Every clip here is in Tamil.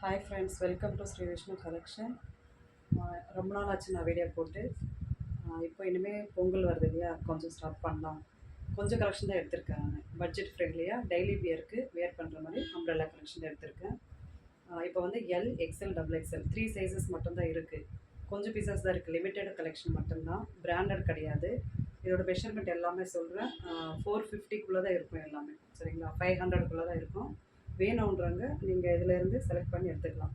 Hi friends, welcome to Sri Vishnu collection. ரொம்ப நாள் ஆச்சு நான் வீடியோ போட்டு. இப்போ இனிமேல் பொங்கல் வருது இல்லையா, கொஞ்சம் ஸ்டார்ட் பண்ணலாம். கொஞ்சம் கலெக்ஷன் தான் எடுத்திருக்கேன் நான். பட்ஜெட் ஃப்ரெண்ட்லியாக டெய்லி வியருக்கு வேர் பண்ணுற மாதிரி அம்ப்ரெல்லா கலெக்ஷன் தான் எடுத்திருக்கேன். இப்போ வந்து L, XL, double XL 3 sizes மட்டும்தான் இருக்குது. கொஞ்சம் பீசஸ் தான் இருக்குது. லிமிட்டெட் கலெக்ஷன் மட்டும்தான், பிராண்டட் கிடையாது. இதோட மெஷர்மெண்ட் எல்லாமே சொல்கிறேன். 450க்குள்ளே தான் இருக்கும் எல்லாமே, சரிங்களா? 500க்குள்ளே தான் இருக்கும். வேணுன்றவங்க நீங்கள் இதிலேருந்து செலக்ட் பண்ணி எடுத்துக்கலாம்.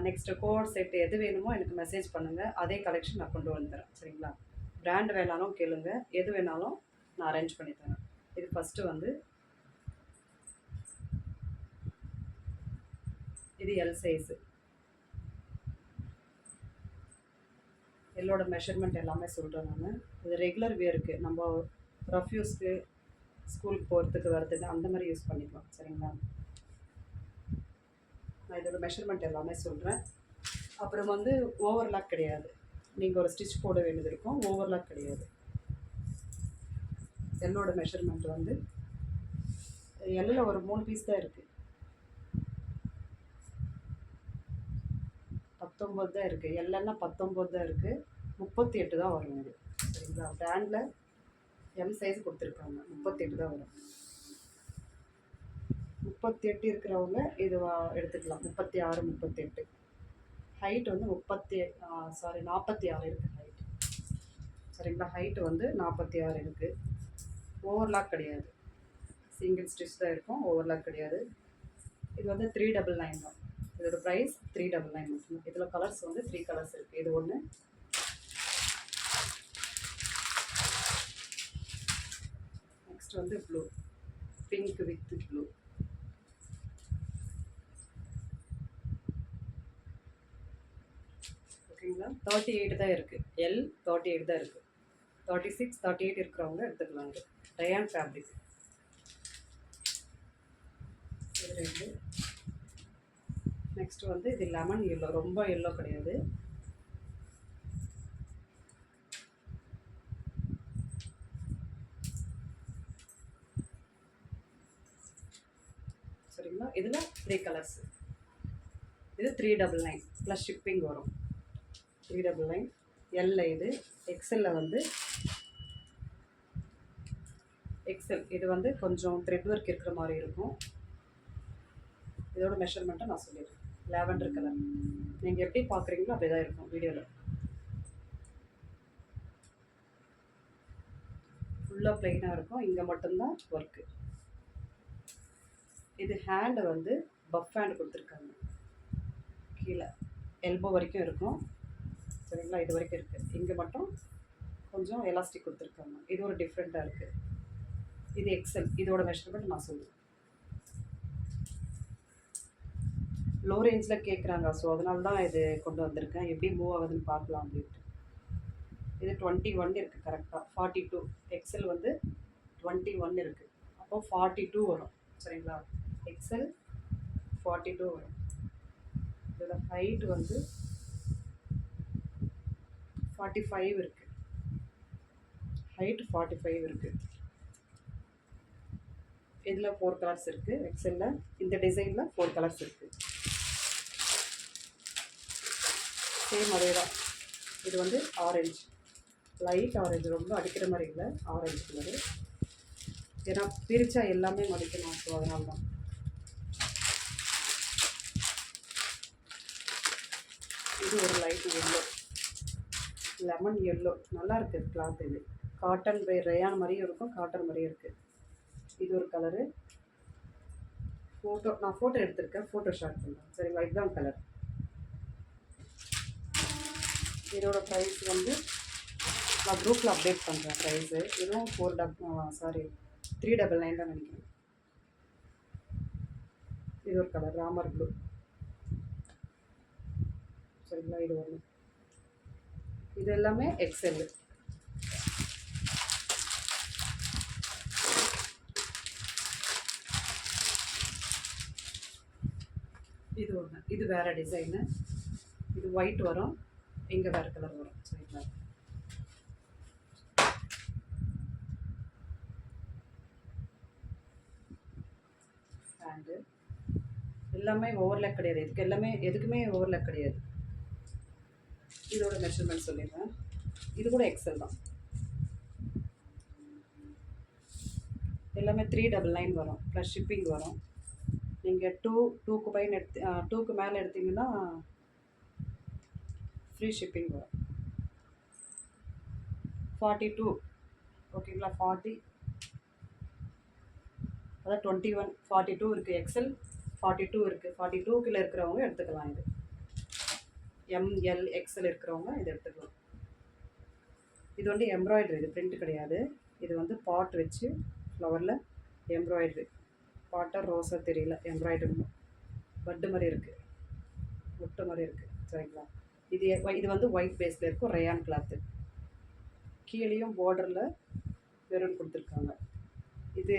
நெக்ஸ்ட்டு கோட் செட் எது வேணுமோ எனக்கு மெசேஜ் பண்ணுங்கள், அதே கலெக்ஷன் நான் கொண்டு வந்துடுறேன், சரிங்களா? பிராண்ட் வேணாலும் கேளுங்க, எது வேணாலும் நான் அரேஞ்ச் பண்ணி தரேன். இது ஃபஸ்ட்டு வந்து இது எல் சைஸு. எல்லோட மெஷர்மெண்ட் எல்லாமே சொல்கிறேன் நான். இது ரெகுலர் வியருக்கு, நம்ம ரஃப் யூஸ்க்கு, ஸ்கூலுக்கு போகிறதுக்கு வரதுக்கு அந்த மாதிரி யூஸ் பண்ணிக்கலாம், சரிங்களா? நான் இதோட மெஷர்மெண்ட் எல்லாமே சொல்கிறேன். அப்புறம் வந்து ஓவர்லாக் கிடையாது. நீங்கள் ஒரு ஸ்டிச் போட வேண்டியது இருக்கும், ஓவர்லாக் கிடையாது. எல்லோட மெஷர்மெண்ட் வந்து எல்லில் ஒரு 3 பீஸ் தான் இருக்குது. 19 தான் இருக்குது. எல்லைன்னா 19 தான் இருக்குது. 38 தான் வரும் இது, சரிங்களா? பிராண்டில் எம் சைஸ் கொடுத்துருக்காங்க, 38 தான் வரும். 38 இருக்கிறவங்க இது எடுத்துக்கலாம். 36, 38. ஹைட் வந்து 46 இருக்குது ஹைட், சரிங்களா? ஹைட்டு வந்து 46 இருக்குது. ஓவர்லாக் கிடையாது, சிங்கிள் ஸ்டிச் தான் இருக்கும், ஓவர்லாக் கிடையாது. இது வந்து 399 தான். இதோட ப்ரைஸ் 399 மட்டும். இதில் கலர்ஸ் வந்து 3 கலர்ஸ் இருக்குது. இது ஒன்று, நெக்ஸ்ட் வந்து ப்ளூ, பிங்க் வித் ப்ளூ. ஓகேங்களா? 38 தான் இருக்குது. எல் 38 தான் இருக்குது. 36, 38 இருக்கிறவங்க எடுத்துக்கலாம். இது ரயான் ஃபேப்ரிக். இது ரெண்டு. நெக்ஸ்ட் வந்து இது லெமன் எல்லோ, ரொம்ப எல்லோ கிடையாது. சரிங்களா? இதில் 3 கலர்ஸ். இது 399 ப்ளஸ் ஷிப்பிங் வரும். 399 எல்ல. இது எக்ஸலில் வந்து எக்ஸல். இது வந்து கொஞ்சம் த்ரெட் ஒர்க் இருக்கிற மாதிரி இருக்கும். இதோட மெஷர்மெண்ட்டை நான் சொல்லிடுறேன். லாவெண்டர் கலர், நீங்கள் எப்படி பார்க்குறீங்களோ அப்படி தான் இருக்கும் வீடியோவில். ஃபுல்லாக ப்ளைனாக இருக்கும், இங்கே மட்டும்தான் ஒர்க்கு. இது ஹேண்டு வந்து பஃப் ஹேண்டு கொடுத்துருக்காங்க. கீழே எல்போ வரைக்கும் இருக்கும், சரிங்களா? இது வரைக்கும் இருக்குது. இங்கே மட்டும் கொஞ்சம் எலாஸ்டிக் கொடுத்துருக்காங்க. இது ஒரு டிஃப்ரெண்ட்டாக இருக்குது. இது எக்ஸல். இதோட மெஷர்மெண்ட் நான் சொல்லுவேன். லோ ரேஞ்சில் கேட்குறாங்க, ஸோ அதனால தான் இது கொண்டு வந்திருக்கேன். எப்படி மூவ் ஆகுதுன்னு பார்க்கலாம் அப்படின்ட்டு. இது 21 இருக்குது கரெக்டாக. 42 எக்ஸல் வந்து 21 இருக்குது. அப்போ 42 வரும், சரிங்களா? எக்ஸல் 42 வரும். இதோட ஹைட் வந்து 45 இருக்குது. ஹைட் 45 இருக்குது. இதில் 4 கலர்ஸ் இருக்குது. எக்ஸலில் இந்த டிசைனில் 4 கலர்ஸ் இருக்குது. சேம் அதே தான். இது வந்து ஆரஞ்சு, லைட் ஆரஞ்சு, ரொம்ப அடிக்கிற மாதிரி இல்லை, ஆரஞ்சு கலரு. ஏன்னா பிரித்தா எல்லாமே மடிக்கணும், ஸோ அதனால தான். இது ஒரு லைட் எல்லோ, லெமன் எல்லோ. நல்லா இருக்குது கிளாத். இது காட்டன் ரயான் மாதிரியும் இருக்கும், காட்டன் மாதிரியும் இருக்குது. இது ஒரு கலரு. நான் ஃபோட்டோ எடுத்திருக்கேன், ஃபோட்டோ ஷேர் பண்ணுறேன், சரிங்களா? இதுதான் கலர். இதோட ப்ரைஸ் வந்து நான் குரூப்பில் அப்டேட் பண்ணுறேன் ப்ரைஸு. இதுவும் 399 தான் நினைக்கிறேன். இது ஒரு கலர், ராமர் ப்ளூ, சரிங்களா? இது ஒன்று. இது எல்லாமே எக்ஸெல். இது ஒன்று. இது வேறு டிசைனு. இது ஒயிட் வரும், இங்கே வேறு கலர் வரும், சரிங்களா? ஹேண்டு எல்லாமே ஓவர்லாக் கிடையாது, இதுக்கு எல்லாமே எதுக்குமே ஓவர்லாக் கிடையாது. இதோட மெஷர்மெண்ட் சொல்லிடுறேன். இது கூட எக்ஸல் தான். எல்லாமே 399 வரும் ப்ளஸ் ஷிப்பிங் வரும். நீங்கள் டூக்கு பையன் டூக்கு மேலே எடுத்திங்கன்னா ஃப்ரீ ஷிப்பிங் வரும். 42 ஓகேங்களா. 40 அதான் 21 42 இருக்குது. எக்ஸல் 42 இருக்குது. 42 இருக்கிறவங்க எடுத்துக்கலாம். இது எம்எல் எக்ஸல் இருக்கிறவங்க இது எடுத்துக்கலாம். இது வந்து எம்ப்ராய்டரி, இது பிரிண்ட் கிடையாது. இது வந்து பாட் வச்சு ஃப்ளவரில் எம்ப்ராய்டரி, பாட்டாக ரோஸாக தெரியல, எம்ப்ராய்டரி பட்டு மாதிரி இருக்குது, முட்டை மாதிரி இருக்குது. சரிங்களா. இது வந்து ஒயிட் பேஸில் இருக்கும், ரயான் கிளாத்து. கீழேயும் பார்டரில் மெரூன் கொடுத்துருக்காங்க. இது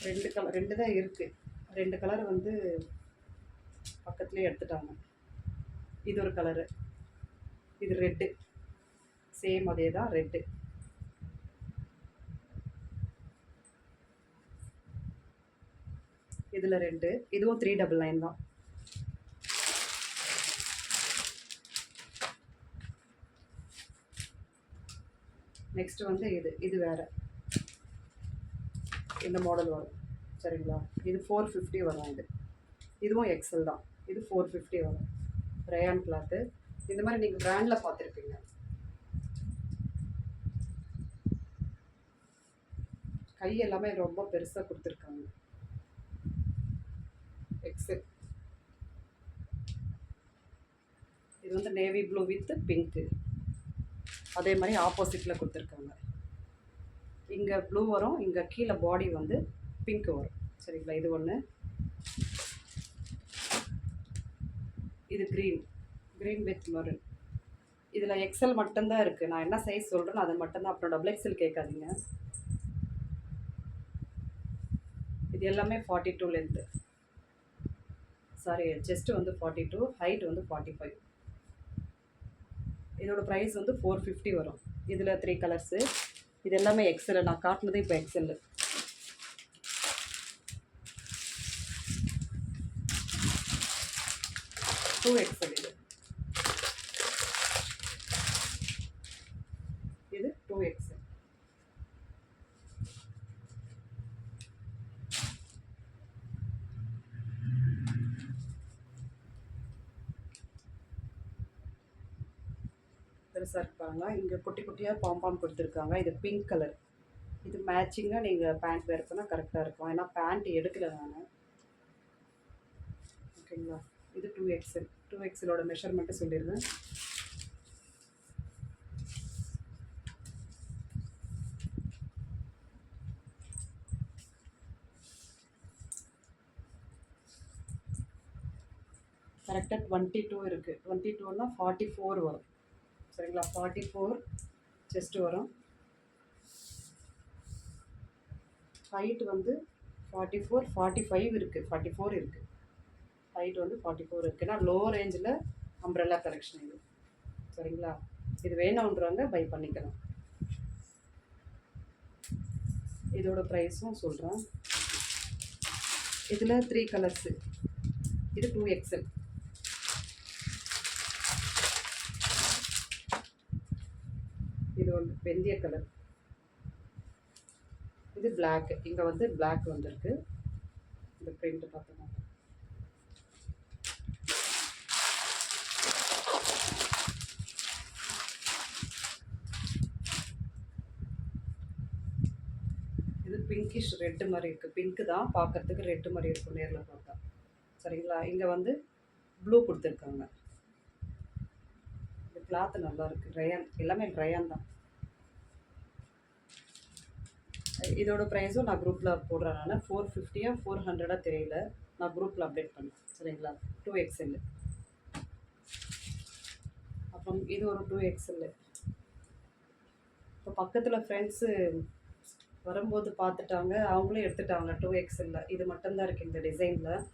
2 கலர், 2 தான் இருக்குது. 2 கலர் வந்து பக்கத்துலேயே எடுத்துட்டாங்க. இது ஒரு கலரு, இது ரெட்டு, சேம் அதே தான் ரெட்டு. இதில் 2, இதுவும் 399 தான். நெக்ஸ்ட் வந்து இது வேறு இந்த மாடல் வரும். சரிங்களா. இது 450 வரும். இதுவும் எக்ஸல் தான். இது 450 வரும். Rayon cloth. இந்த மாதிரி நீங்கள் பிராண்டில் பார்த்துருப்பீங்க. கை எல்லாமே ரொம்ப பெருசாக கொடுத்துருக்காங்க. எக்ஸல். இது வந்து நேவி ப்ளூ வித் பிங்க்கு, அதே மாதிரி ஆப்போசிட்டில் கொடுத்துருக்காங்க. இங்கே ப்ளூ வரும், இங்கே கீழே பாடி வந்து பிங்க் வரும். சரிங்களா. இது ஒன்று. இது க்ரீன் வித் மெரூன். இதில் எக்ஸல் மட்டும்தான் இருக்குது. நான் என்ன சைஸ் சொல்கிறேன்னு அது மட்டும்தான். அப்புறம் டபுள் எக்ஸல் கேட்காதீங்க. இது எல்லாமே 42 லென்த்து. சாரி, செஸ்ட்டு வந்து 42, ஹைட் வந்து 45. இதோட ப்ரைஸ் வந்து 450 வரும். இதில் 3 கலர்ஸு. இது எல்லாமே எக்ஸல். நான் காட்டினது இப்போ எக்ஸல். Two XL. இது 2 எக்ஸல். பெருசாக இருப்பாங்க. இங்கே குட்டி குட்டியாக பாம்பாம் கொடுத்துருக்காங்க. இது பிங்க் கலர். இது மேட்சிங்காக நீங்கள் பேண்ட் வேர் பண்ணால் கரெக்டாக இருக்கும். ஏன்னா பேண்ட் எடுக்கலை நான். ஓகேங்களா. இது 2 எக்ஸல். 2 எக்ஸலோட மெஷர்மெண்ட்டு சொல்லிடுறேன். கரெக்டாக 22 இருக்குது. 22னா 44 வரும். சரிங்களா. 44 செஸ்ட்டு வரும். ஹைட் வந்து 44, 45 இருக்குது. 44 இருக்குது. ஹைட் வந்து 44 இருக்குன்னா லோ ரேஞ்சில் அம்ப்ரெல்லா கலெக்ஷன் இது. சரிங்களா. இது வேணுன்றவங்க பை பண்ணிக்கலாம். இதோட ப்ரைஸும் சொல்கிறேன். இதில் 3 கலர்ஸு. இது 2 எக்ஸல். இது வந்து வெந்தய கலர். இது பிளாக். இங்கே வந்து பிளாக் வந்திருக்கு. இந்த பிரிண்ட் பார்த்தோம்னா இது பிங்கிஷ் ரெட்டு மாதிரி இருக்குது. பிங்க்கு தான் பார்க்குறதுக்கு, ரெட்டு மாதிரி இருக்கும் நேரில் பார்த்தா. சரிங்களா. இங்கே வந்து ப்ளூ கொடுத்துருக்காங்க. இந்த கிளாத்து நல்லா இருக்குது. ரயான், எல்லாமே ரயான் தான். இதோட ப்ரைஸும் நான் குரூப்பில் போடுறேன். நான் 450 400 தெரியல. நான் குரூப்பில் அப்டேட் பண்ணேன். சரிங்களா. 2 எக்ஸல். அப்புறம் இது ஒரு 2 எக்ஸல். இப்போ பக்கத்தில் ஃப்ரெண்ட்ஸு வரும்போது பார்த்துட்டாங்க, அவங்களே எடுத்துட்டாங்க 2 எக்ஸல்ல. இது மட்டும்தான் இருக்குது இந்த டிசைனில்.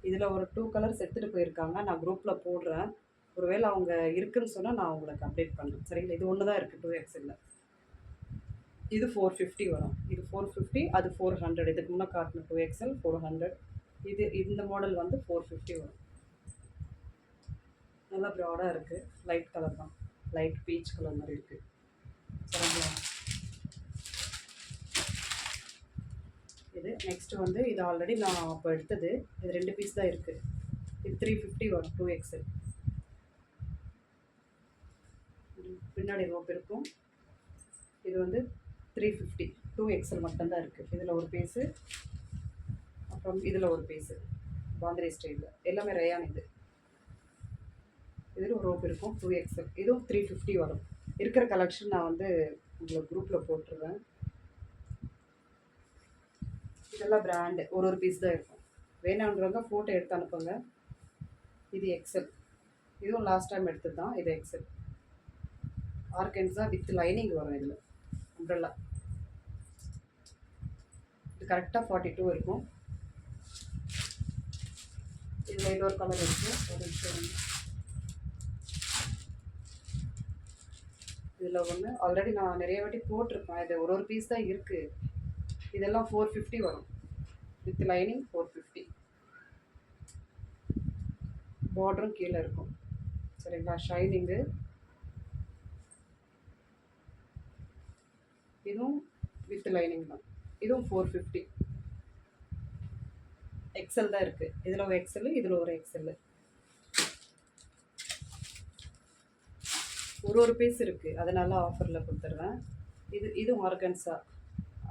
இதில் ஒரு 2 கலர்ஸ் எடுத்துகிட்டு போயிருக்காங்க. நான் குரூப்பில் போடுறேன். ஒருவேளை அவங்க இருக்குன்னு சொன்னால் நான் உங்களுக்கு அப்டேட் பண்ணுறேன். சரிங்களா. இது ஒன்று தான் இருக்குது 2 எக்ஸல்ல. இது 450 வரும். இது 450, அது 400. இதுக்கு முன்னே காட்டின 2 எக்ஸல் 400. இந்த மாடல் வந்து 450 வரும். நல்லா ப்ராடாக இருக்குது. லைட் கலர் தான், லைட் பீச் கலர் மாதிரி இருக்குது. சரிங்களா? இது நெக்ஸ்ட்டு வந்து இது ஆல்ரெடி நான் அப்போ எடுத்தது. இது 2 பீஸ் தான் இருக்குது. இது 350 வரும், 2XL. பின்னாடி ரோப் இருக்கும். இது வந்து 350, 2XL மட்டும்தான் இருக்குது. இதில் ஒரு பீஸு, அப்புறம் இதில் ஒரு பீஸு பாந்திரி ஸ்டைலில். எல்லாமே ரயான். இதில் ஒரு ரோப் இருக்கும், 2XL. இதுவும் 350 வரும். இருக்கிற கலெக்ஷன் நான் வந்து உங்களுக்கு குரூப்பில் போட்டுருவேன். இதெல்லாம் பிராண்டு, ஒரு பீஸ் தான் இருக்கும். வேணான்றவங்க ஃபோட்டோ எடுத்து அனுப்புங்க. இது எக்ஸல். இதுவும் லாஸ்ட் டைம் எடுத்தது தான். இது எக்ஸல் ஆர்கன்ஸா வித் லைனிங் வரும். இதில் அம்ப்ரெல்லா. இது கரெக்டாக 42 இருக்கும். இதில் இன்னொரு கலர் இருக்குது. ஒரு நிமிஷம். இதில் ஒன்று ஆல்ரெடி நான் நிறைய வாட்டி போட்டிருப்பேன். இது ஒரு பீஸ் தான் இருக்குது. இதெல்லாம் 450 வரும் வித் லைனிங். 450. பார்டரும் கீழே இருக்கும். சரிங்களா? ஷைனிங்கு. இதுவும் வித் லைனிங் தான். இதுவும் 450. எக்ஸல் தான் இருக்குது. இதில் ஒரு எக்ஸல், இதில் ஒரு எக்ஸல். ஒரு பீஸ் இருக்குது, அதனால ஆஃபரில் கொடுத்துட்றேன். இதுவும் ஆர்கன்ஸா.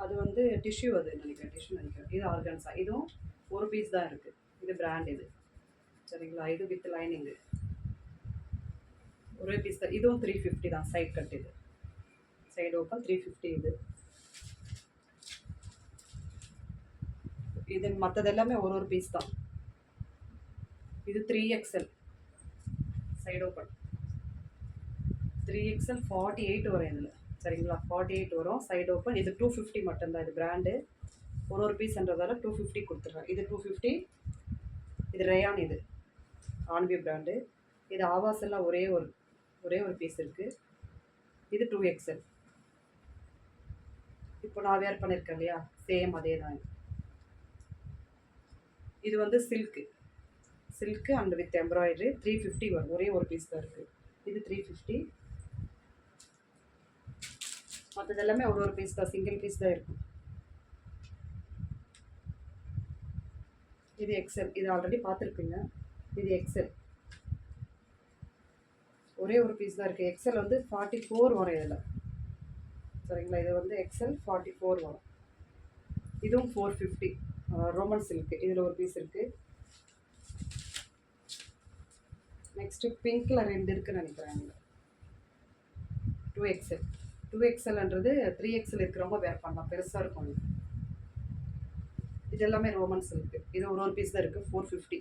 அது வந்து டிஷ்யூ, அது நினைக்கிறேன். இது ஆர்கன்ஸா. இதுவும் ஒரு பீஸ் தான் இருக்குது. இது பிராண்ட். இது சரிங்களா? இது வித் லைனிங்கு. ஒரே பீஸ் தான். இதுவும் 350 தான். Side cut. இது சைடு ஓப்பன் 350. இது மற்றது எல்லாமே ஒரு பீஸ் தான். இது 3XL சைடு ஓப்பன். 3XL 48 வரும் இதில். சரிங்களா? 48 வரும் சைடு ஓப்பன். இது 250 மட்டும்தான். இது பிராண்டு. ஒரு பீஸ்ன்றதால 250 கொடுத்துட்றேன். இது 250. இது ரயான். இது ஆன்வி பிராண்டு. இது ஆவாஸ் எல்லாம் ஒரே ஒரு பீஸ் இருக்குது. இது 2XL. இப்போ நான் வேர் பண்ணியிருக்கேன் இல்லையா, சேம் அதே தான். இது வந்து சில்க்கு அண்ட் வித் எம்ப்ராய்டரி. 350 வரும். ஒரே ஒரு பீஸ் தான் இருக்குது. இது 350. மற்றது எல்லாமே ஒரு பீஸ் தான், சிங்கிள் பீஸ் தான் இருக்கும். இது எக்ஸல். இது ஆல்ரெடி பார்த்துருப்பீங்க. இது எக்ஸல். ஒரே ஒரு பீஸ் தான் இருக்குது. எக்ஸல் வந்து 44 வரும் இதில். சரிங்களா? இது வந்து எக்ஸல் 44 வரும். இதுவும் 450 ரோமன் சில்க்கு. இதில் ஒரு பீஸ் இருக்குது. நெக்ஸ்ட்டு பிங்க்கில் 2 இருக்குன்னு நினைக்கிறேன். 2XL. 2XLன்றது 3XL இருக்கிறவங்க வேர் பண்ணலாம், பெருசாக இருக்கும். இது எல்லாமே ரோமன் சில்க்கு. இது ஒரு பீஸ் தான் இருக்குது. 450.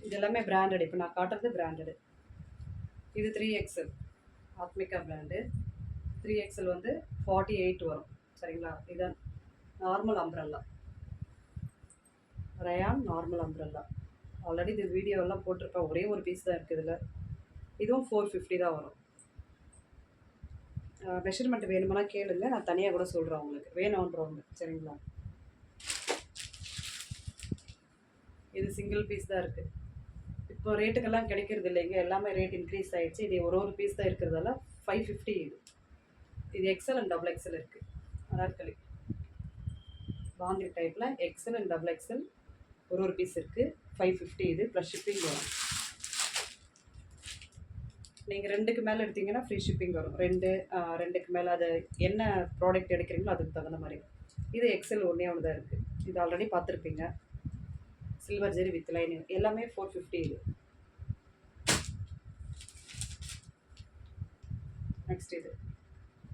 இது எல்லாமே பிராண்டட். இப்போ நான் காட்டுறது பிராண்டடு. இது 3XL ஆத்மிகா பிராண்டு. 3XL வந்து 48 வரும். சரிங்களா? இதுதான் normal umbrella, rayon normal umbrella. Already இது வீடியோவெல்லாம் போட்டிருப்பேன். ஒரே ஒரு பீஸ் தான் இருக்குது இதில். இதுவும் 450 தான் வரும். மெஷர்மெண்ட் வேணுமானா கேளுங்க, நான் தனியாக கூட சொல்கிறேன் உங்களுக்கு வேணுன்றவங்க. சரிங்களா? இது சிங்கிள் பீஸ் தான் இருக்குது. இப்போ ரேட்டுக்கெல்லாம் கிடைக்கிறது இல்லைங்க, எல்லாமே ரேட் இன்க்ரீஸ் ஆகிடுச்சு. இது ஒரு பீஸ் தான் இருக்கிறதால 550. இது எக்ஸல் அண்ட் XXL இருக்குது. அனார்கலி பாந்திரி டைப்பில் எக்ஸல் அண்ட் XXL ஒரு பீஸ் இருக்குது. 550. இது ப்ளஸ் ஷிப்பிங் வரும். நீங்கள் 2க்கு மேலே எடுத்தீங்கன்னா ஃப்ரீ ஷிப்பிங் வரும். 2க்கு மேலே அது என்ன ப்ராடக்ட் எடுக்கிறீங்களோ அதுக்கு தகுந்த மாதிரி. இது எக்ஸல் ஒன்றே ஒன்று தான் இருக்குது. இது ஆல்ரெடி பார்த்துருப்பீங்க. Silver zari with lining. எல்லாமே 450. நெக்ஸ்ட்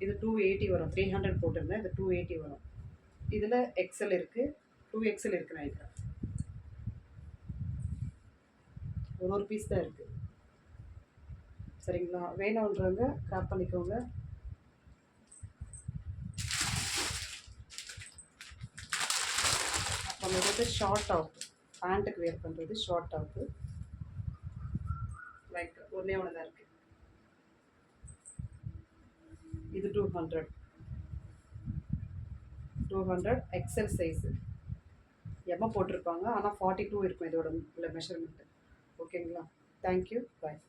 இது 280 வரும். 300 போட்டிருந்தேன். இது 280 வரும். இதில் எக்ஸல் இருக்குது, 2XL இருக்குன்னு நினைக்கிறேன். ஒரு பீஸ் தான் இருக்குது. சரிங்களா? வேணுன்றவங்க கிராப் பண்ணிக்கோங்க. அப்புறம் வந்து ஷார்ட் டாப், பேண்ட்டுக்கு வேர் பண்ணுறது ஷார்ட் டாப்பு. லைக் ஒன்றே ஒன்று தான் இருக்குது. இது 200. 200 எக்ஸல் சைஸு. எம்மை போட்டிருப்பாங்க, ஆனால் 42 இருக்கும் இதோட மெஷர்மெண்ட்டு. ஓகேங்களா? தேங்க்யூ. பாய்.